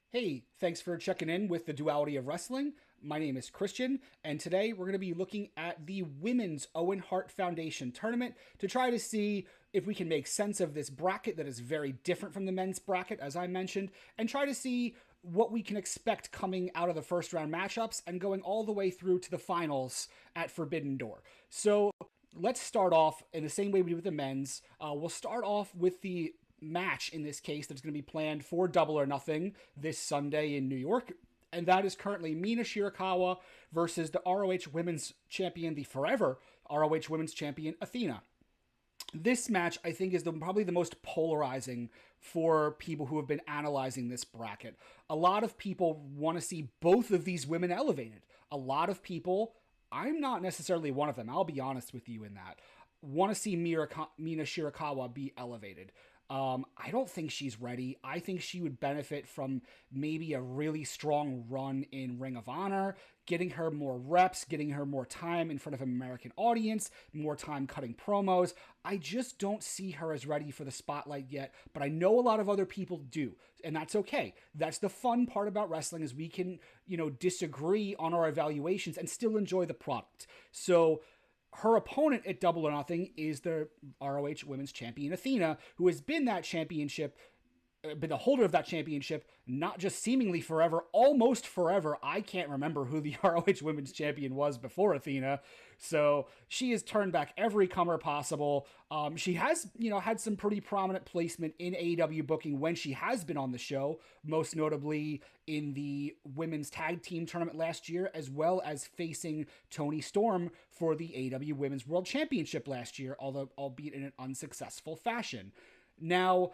Hey, thanks for checking in with the Duality of Wrestling. My name is Christian, and today we're going to be looking at the Women's Owen Hart Foundation Tournament to try to see if we can make sense of this bracket that is very different from the men's bracket, as I mentioned, and try to see what we can expect coming out of the first round matchups and going all the way through to the finals at Forbidden Door. So let's start off in the same way we do with the men's. We'll start off with the match in this case that's going to be planned for Double or Nothing this Sunday in New York. And that is currently Mina Shirakawa versus the ROH Women's Champion, the forever ROH Women's Champion, Athena. This match, I think, is probably the most polarizing for people who have been analyzing this bracket. A lot of people want to see both of these women elevated. A lot of people, I'm not necessarily one of them, I'll be honest with you in that, want to see Mina Shirakawa be elevated. I don't think she's ready. I think she would benefit from maybe a really strong run in Ring of Honor, getting her more reps, getting her more time in front of an American audience, more time cutting promos. I just don't see her as ready for the spotlight yet, but I know a lot of other people do, and that's okay. That's the fun part about wrestling is we can, disagree on our evaluations and still enjoy the product. So her opponent at Double or Nothing is the ROH Women's Champion Athena, who has been the holder of that championship, not just seemingly forever, almost forever. I can't remember who the ROH Women's Champion was before Athena. So she has turned back every comer possible. She has, had some pretty prominent placement in AEW booking when she has been on the show, most notably in the women's tag team tournament last year, as well as facing Toni Storm for the AEW Women's World Championship last year, although albeit in an unsuccessful fashion. Now,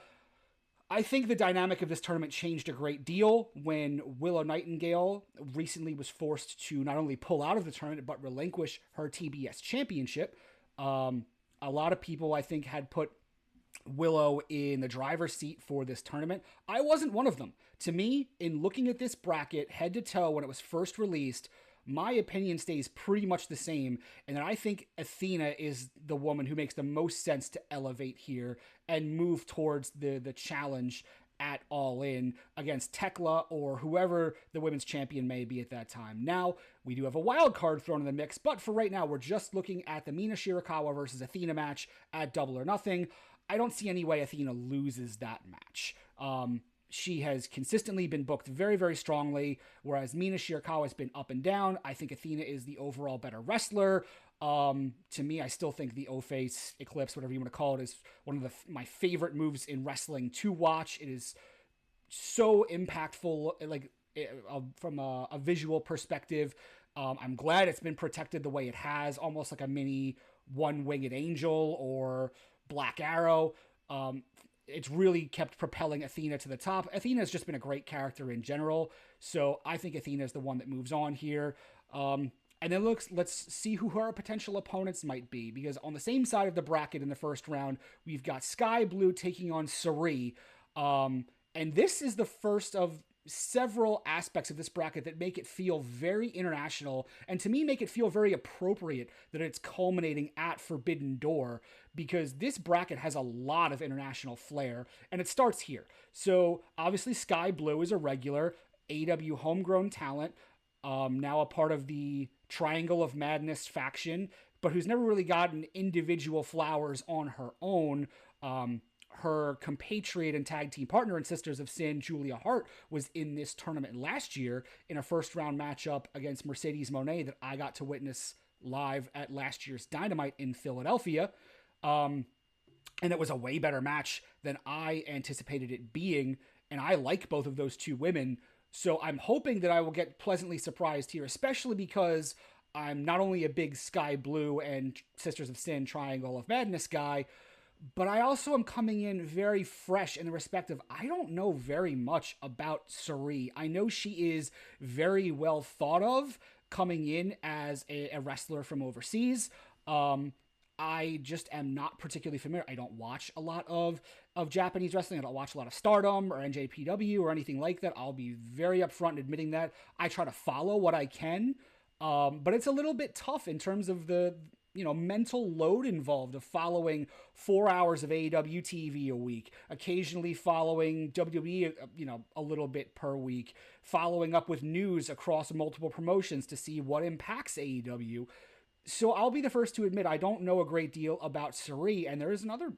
I think the dynamic of this tournament changed a great deal when Willow Nightingale recently was forced to not only pull out of the tournament, but relinquish her TBS championship. A lot of people, I think, had put Willow in the driver's seat for this tournament. I wasn't one of them. To me, in looking at this bracket head to toe when it was first released, my opinion stays pretty much the same, and I think Athena is the woman who makes the most sense to elevate here and move towards the challenge at All In against Tekla or whoever the women's champion may be at that time. Now, we do have a wild card thrown in the mix, but for right now, we're just looking at the Mina Shirakawa versus Athena match at Double or Nothing. I don't see any way Athena loses that match. She has consistently been booked very, very strongly, whereas Mina Shirakawa has been up and down. I think Athena is the overall better wrestler. To me, I still think the O-Face Eclipse, whatever you want to call it, is one of my favorite moves in wrestling to watch. It is so impactful, from a visual perspective. I'm glad it's been protected the way it has, almost like a mini one-winged angel or Black Arrow. It's really kept propelling Athena to the top. Athena has just been a great character in general, so I think Athena is the one that moves on here. And then let's see who her potential opponents might be, because on the same side of the bracket in the first round, we've got Sky Blue taking on Sari. And this is the first of several aspects of this bracket that make it feel very international, and to me make it feel very appropriate that it's culminating at Forbidden Door, because this bracket has a lot of international flair, and it starts here. So obviously Sky Blue is a regular AEW homegrown talent, now a part of the Triangle of Madness faction, but who's never really gotten individual flowers on her own. Her compatriot and tag team partner in Sisters of Sin, Julia Hart, was in this tournament last year in a first round matchup against Mercedes Moné that I got to witness live at last year's Dynamite in Philadelphia. And it was a way better match than I anticipated it being. And I like both of those two women. So I'm hoping that I will get pleasantly surprised here, especially because I'm not only a big Sky Blue and Sisters of Sin Triangle of Madness guy, but I also am coming in very fresh in the respect of I don't know very much about Sari. I know she is very well thought of coming in as a wrestler from overseas. I just am not particularly familiar. I don't watch a lot of Japanese wrestling. I don't watch a lot of Stardom or NJPW or anything like that. I'll be very upfront in admitting that. I try to follow what I can, but it's a little bit tough in terms of the mental load involved of following 4 hours of AEW TV a week, occasionally following WWE, a little bit per week, following up with news across multiple promotions to see what impacts AEW. So I'll be the first to admit I don't know a great deal about Suri, and there is another,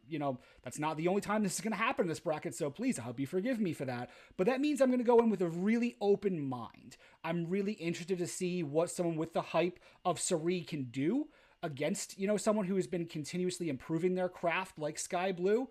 that's not the only time this is going to happen in this bracket, so please, I hope you forgive me for that. But that means I'm going to go in with a really open mind. I'm really interested to see what someone with the hype of Suri can do against, someone who has been continuously improving their craft like Sky Blue.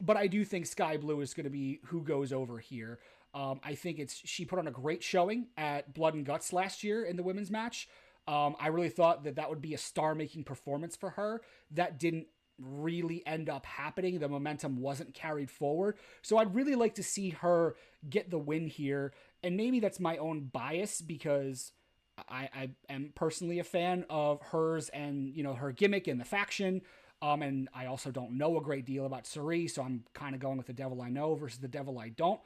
But I do think Sky Blue is going to be who goes over here. I think she put on a great showing at Blood and Guts last year in the women's match. I really thought that would be a star-making performance for her. That didn't really end up happening. The momentum wasn't carried forward. So I'd really like to see her get the win here. And maybe that's my own bias because I am personally a fan of hers and, her gimmick and the faction. And I also don't know a great deal about Suri, so I'm kind of going with the devil I know versus the devil I don't.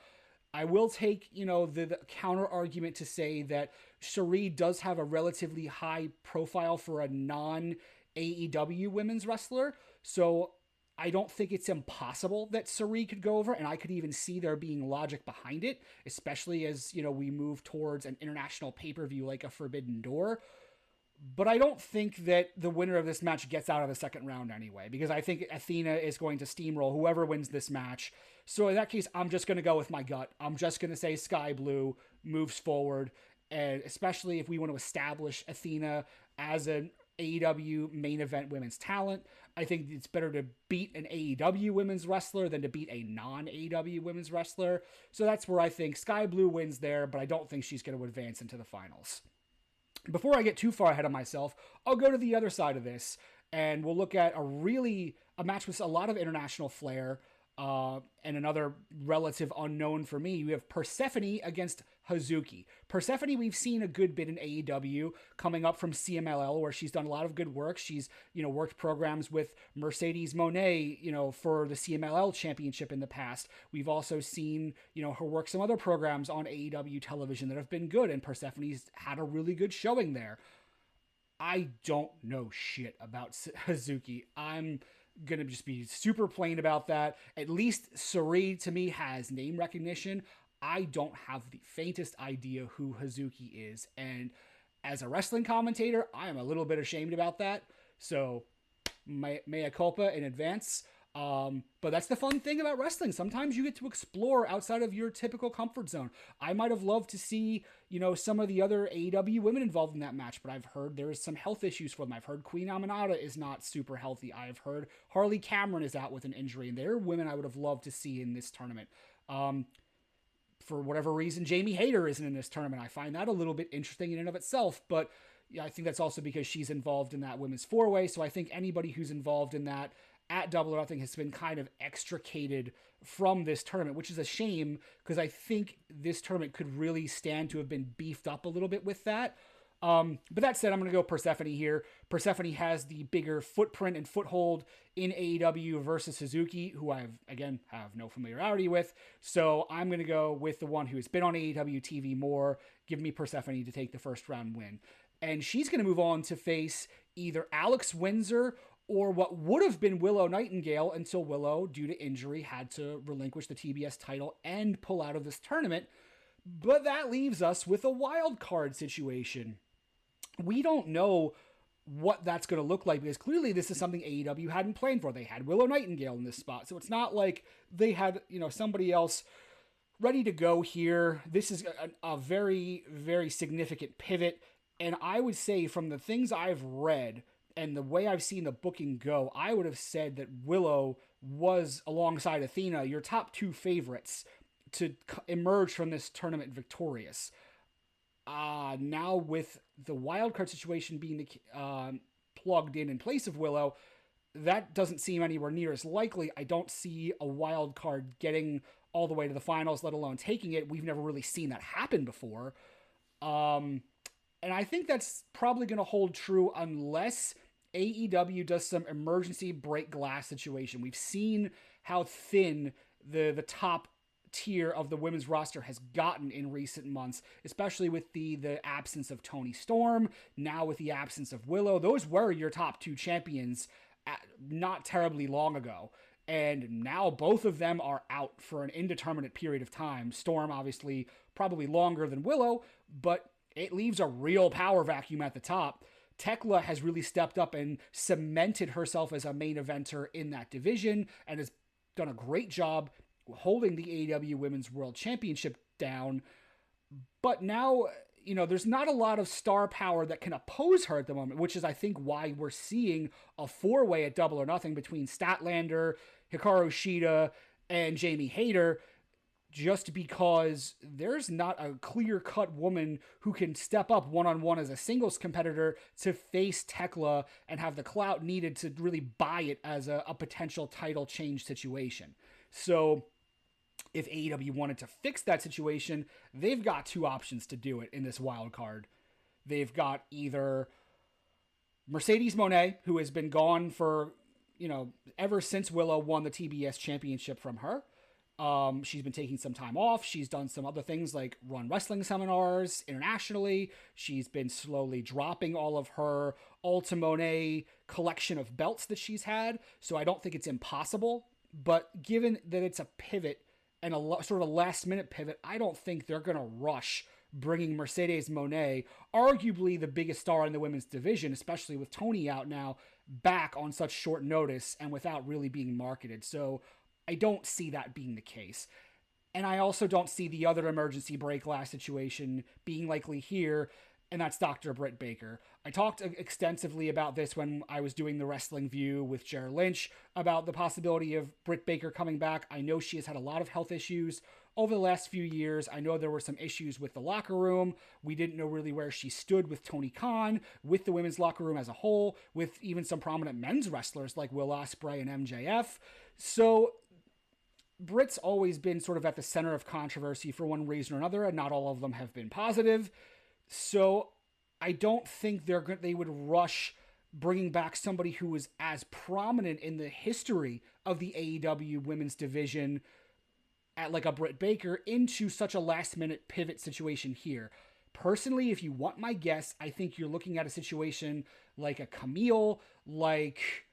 I will take, the counter argument to say that Suri does have a relatively high profile for a non-AEW women's wrestler. So I don't think it's impossible that Suri could go over, and I could even see there being logic behind it, especially as, we move towards an international pay-per-view like a Forbidden Door. But I don't think that the winner of this match gets out of the second round anyway, because I think Athena is going to steamroll whoever wins this match. So in that case, I'm just going to go with my gut. I'm just going to say Sky Blue moves forward, and especially if we want to establish Athena as an AEW main event women's talent, I think it's better to beat an AEW women's wrestler than to beat a non-AEW women's wrestler. So that's where I think Sky Blue wins there, but I don't think she's going to advance into the finals. Before I get too far ahead of myself, I'll go to the other side of this, and we'll look at a match with a lot of international flair, and another relative unknown for me. We have Persephone against Hazuki. Persephone, we've seen a good bit in AEW coming up from CMLL, where she's done a lot of good work. She's, worked programs with Mercedes Moné, for the CMLL championship in the past. We've also seen, her work some other programs on AEW television that have been good, and Persephone's had a really good showing there. I don't know shit about Hazuki. I'm gonna just be super plain about that. At least Suri, to me, has name recognition. I don't have the faintest idea who Hazuki is, and as a wrestling commentator, I am a little bit ashamed about that. So, mea culpa in advance. But that's the fun thing about wrestling. Sometimes you get to explore outside of your typical comfort zone. I might have loved to see, some of the other AEW women involved in that match, but I've heard there is some health issues for them. I've heard Queen Aminata is not super healthy. I've heard Harley Cameron is out with an injury, and there are women I would have loved to see in this tournament. For whatever reason, Jamie Hayter isn't in this tournament. I find that a little bit interesting in and of itself, but yeah, I think that's also because she's involved in that women's four-way, so I think anybody who's involved in that at Double or Nothing has been kind of extricated from this tournament, which is a shame because I think this tournament could really stand to have been beefed up a little bit with that. But that said, I'm going to go Persephone here. Persephone has the bigger footprint and foothold in AEW versus Suzuki, who I have no familiarity with. So I'm going to go with the one who has been on AEW TV more. Give me Persephone to take the first round win. And she's going to move on to face either Alex Windsor or what would have been Willow Nightingale until Willow, due to injury, had to relinquish the TBS title and pull out of this tournament. But that leaves us with a wild card situation. We don't know what that's going to look like because clearly this is something AEW hadn't planned for. They had Willow Nightingale in this spot, so it's not like they had, somebody else ready to go here. This is a very, very significant pivot, and I would say from the things I've read and the way I've seen the booking go, I would have said that Willow was, alongside Athena, your top two favorites to emerge from this tournament victorious. Now with the wildcard situation being plugged in place of Willow, that doesn't seem anywhere near as likely. I don't see a wild card getting all the way to the finals, let alone taking it. We've never really seen that happen before. And I think that's probably going to hold true unless AEW does some emergency break glass situation. We've seen how thin the top tier of the women's roster has gotten in recent months, especially with the absence of Toni Storm, now with the absence of Willow. Those were your top two champions not terribly long ago. And now both of them are out for an indeterminate period of time. Storm, obviously, probably longer than Willow, but it leaves a real power vacuum at the top. Tekla has really stepped up and cemented herself as a main eventer in that division and has done a great job holding the AEW Women's World Championship down. But now, there's not a lot of star power that can oppose her at the moment, which is, I think, why we're seeing a four-way at Double or Nothing between Statlander, Hikaru Shida, and Jamie Hayter, just because there's not a clear-cut woman who can step up one-on-one as a singles competitor to face Tekla and have the clout needed to really buy it as a potential title change situation. So if AEW wanted to fix that situation, they've got two options to do it in this wild card. They've got either Mercedes Moné, who has been gone for, ever since Willow won the TBS championship from her. She's been taking some time off. She's done some other things like run wrestling seminars internationally. She's been slowly dropping all of her Ultimone collection of belts that she's had. So I don't think it's impossible. But given that it's a pivot and sort of a last minute pivot, I don't think they're going to rush bringing Mercedes Moné, arguably the biggest star in the women's division, especially with Toni out now, back on such short notice and without really being marketed. So I don't see that being the case. And I also don't see the other emergency break glass situation being likely here, and that's Dr. Britt Baker. I talked extensively about this when I was doing the Wrestling View with Jer Lynch about the possibility of Britt Baker coming back. I know she has had a lot of health issues over the last few years. I know there were some issues with the locker room. We didn't know really where she stood with Tony Khan, with the women's locker room as a whole, with even some prominent men's wrestlers like Will Ospreay and MJF. So Britt's always been sort of at the center of controversy for one reason or another, and not all of them have been positive. So I don't think they would rush bringing back somebody who was as prominent in the history of the AEW women's division at like a Britt Baker into such a last-minute pivot situation here. Personally, if you want my guess, I think you're looking at a situation like a Camille, like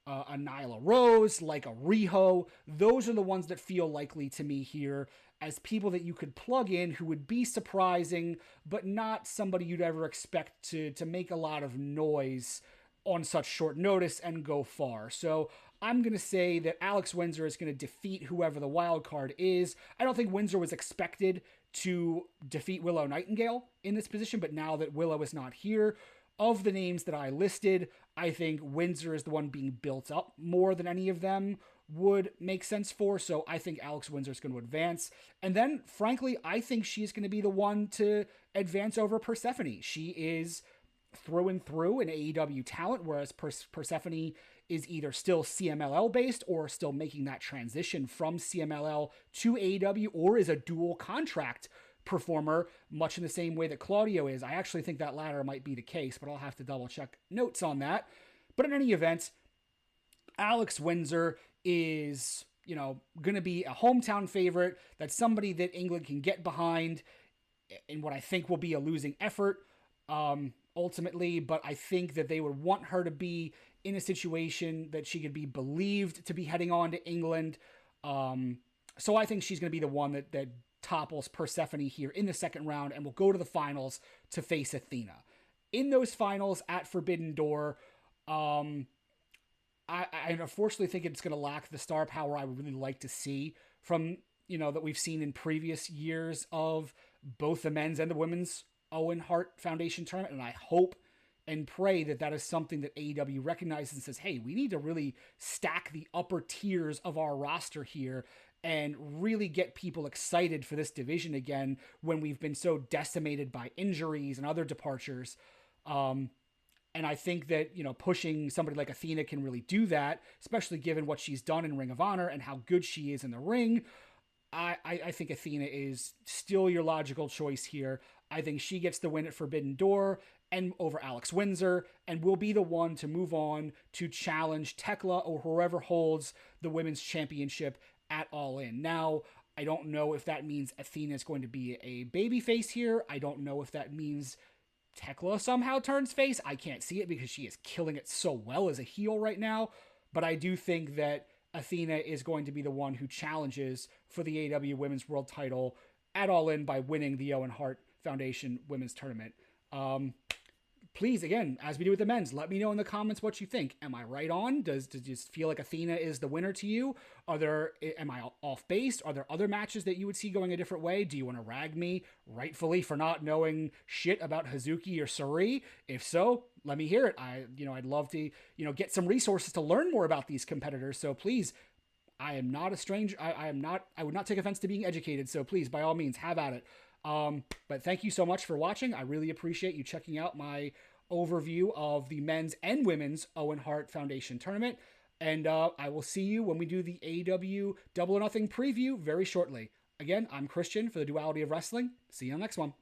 a Nyla Rose, like a Riho. Those are the ones that feel likely to me here as people that you could plug in who would be surprising, but not somebody you'd ever expect to make a lot of noise on such short notice and go far. So I'm going to say that Alex Windsor is going to defeat whoever the wild card is. I don't think Windsor was expected to defeat Willow Nightingale in this position, but now that Willow is not here, of the names that I listed, I think Windsor is the one being built up more than any of them would make sense for. So I think Alex Windsor is going to advance. And then, frankly, I think she's going to be the one to advance over Persephone. She is through and through an AEW talent, whereas Persephone is either still CMLL based or still making that transition from CMLL to AEW, or is a dual contract performer, much in the same way that Claudio is. I actually think that latter might be the case, but I'll have to double check notes on that. But in any event, Alex Windsor is, going to be a hometown favorite. That's somebody that England can get behind in what I think will be a losing effort, ultimately. But I think that they would want her to be in a situation that she could be believed to be heading on to England. So I think she's going to be the one that topples Persephone here in the second round and will go to the finals to face Athena. In those finals at Forbidden Door, I unfortunately think it's going to lack the star power I would really like to see from, that we've seen in previous years of both the men's and the women's Owen Hart Foundation Tournament. And I hope and pray that that is something that AEW recognizes and says, hey, we need to really stack the upper tiers of our roster here and really get people excited for this division again when we've been so decimated by injuries and other departures. And I think that, pushing somebody like Athena can really do that, especially given what she's done in Ring of Honor and how good she is in the ring. I think Athena is still your logical choice here. I think she gets the win at Forbidden Door and over Alex Windsor, and will be the one to move on to challenge Tekla or whoever holds the women's championship at All In. Now, I don't know if that means Athena is going to be a baby face here. I don't know if that means Tekla somehow turns face. I can't see it because she is killing it so well as a heel right now. But I do think that Athena is going to be the one who challenges for the AEW Women's World Title at All In by winning the Owen Hart Foundation Women's Tournament. Please, again, as we do with the men's, let me know in the comments what you think. Am I right on? Does you feel like Athena is the winner to you? Am I off base? Are there other matches that you would see going a different way? Do you want to rag me rightfully for not knowing shit about Hazuki or Sari? If so, let me hear it. I'd love to, get some resources to learn more about these competitors. So please, I am not a stranger. I would not take offense to being educated. So please, by all means, have at it. But thank you so much for watching. I really appreciate you checking out my overview of the men's and women's Owen Hart Foundation Tournament. And I will see you when we do the AEW Double or Nothing preview very shortly. Again, I'm Christian for the Duality of Wrestling. See you on the next one.